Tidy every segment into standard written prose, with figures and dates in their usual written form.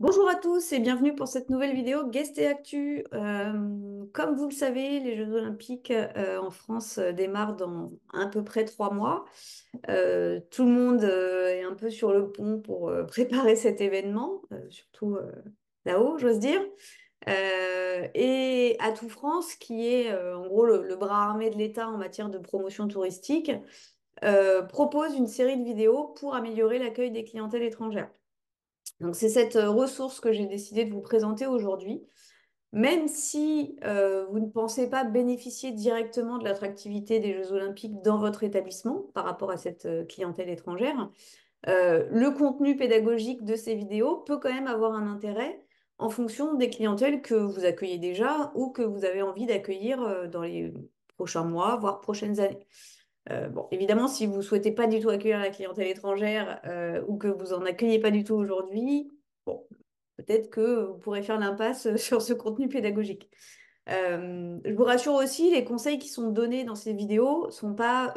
Bonjour à tous et bienvenue pour cette nouvelle vidéo Guest et Actu. Comme vous le savez, les Jeux Olympiques en France démarrent dans à peu près 3 mois. Tout le monde est un peu sur le pont pour préparer cet événement, surtout là-haut, j'ose dire. Et Atout France, qui est en gros le bras armé de l'État en matière de promotion touristique, propose une série de vidéos pour améliorer l'accueil des clientèles étrangères. Donc, c'est cette ressource que j'ai décidé de vous présenter aujourd'hui. Même si vous ne pensez pas bénéficier directement de l'attractivité des Jeux Olympiques dans votre établissement par rapport à cette clientèle étrangère, le contenu pédagogique de ces vidéos peut quand même avoir un intérêt en fonction des clientèles que vous accueillez déjà ou que vous avez envie d'accueillir dans les prochains mois, voire prochaines années. Bon, évidemment, si vous souhaitez pas du tout accueillir la clientèle étrangère ou que vous en accueillez pas du tout aujourd'hui, bon, peut-être que vous pourrez faire l'impasse sur ce contenu pédagogique. Je vous rassure aussi, les conseils qui sont donnés dans ces vidéos sont pas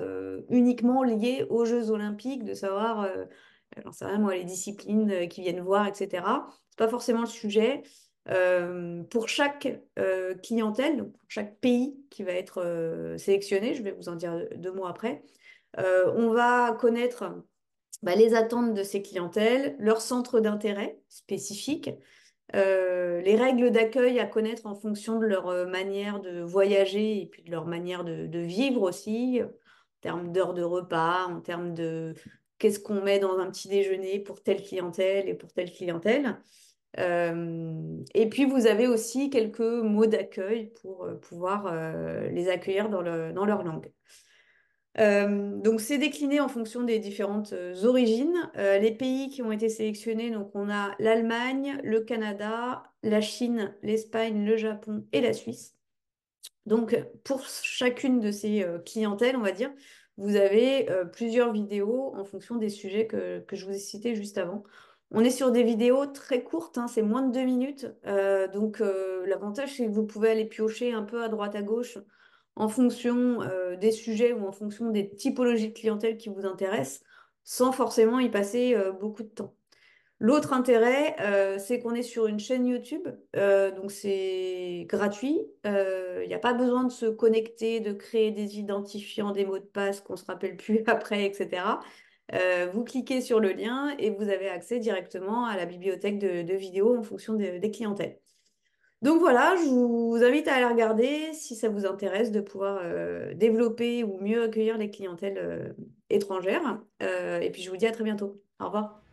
uniquement liés aux Jeux Olympiques, de savoir, j'en sais rien moi, les disciplines qui viennent voir, etc. C'est pas forcément le sujet. Pour chaque clientèle, donc pour chaque pays qui va être sélectionné, je vais vous en dire 2 mots après, on va connaître les attentes de ces clientèles, leurs centres d'intérêt spécifiques, les règles d'accueil à connaître en fonction de leur manière de voyager et puis de leur manière de vivre aussi, en termes d'heures de repas, en termes de qu'est-ce qu'on met dans un petit déjeuner pour telle clientèle et pour telle clientèle. Et puis vous avez aussi quelques mots d'accueil pour pouvoir les accueillir dans leur langue. Donc c'est décliné en fonction des différentes origines. Les pays qui ont été sélectionnés, donc on a l'Allemagne, le Canada, la Chine, l'Espagne, le Japon et la Suisse. Donc pour chacune de ces clientèles, on va dire, vous avez plusieurs vidéos en fonction des sujets que je vous ai cités juste avant. On est sur des vidéos très courtes, hein, c'est moins de 2 minutes. Donc l'avantage, c'est que vous pouvez aller piocher un peu à droite à gauche en fonction des sujets ou en fonction des typologies de clientèle qui vous intéressent, sans forcément y passer beaucoup de temps. L'autre intérêt, c'est qu'on est sur une chaîne YouTube, donc c'est gratuit. Il n'y a pas besoin de se connecter, de créer des identifiants, des mots de passe qu'on ne se rappelle plus après, etc. Vous cliquez sur le lien et vous avez accès directement à la bibliothèque de vidéos en fonction des clientèles. Donc voilà, je vous invite à aller regarder si ça vous intéresse de pouvoir développer ou mieux accueillir les clientèles étrangères. Et puis je vous dis à très bientôt. Au revoir.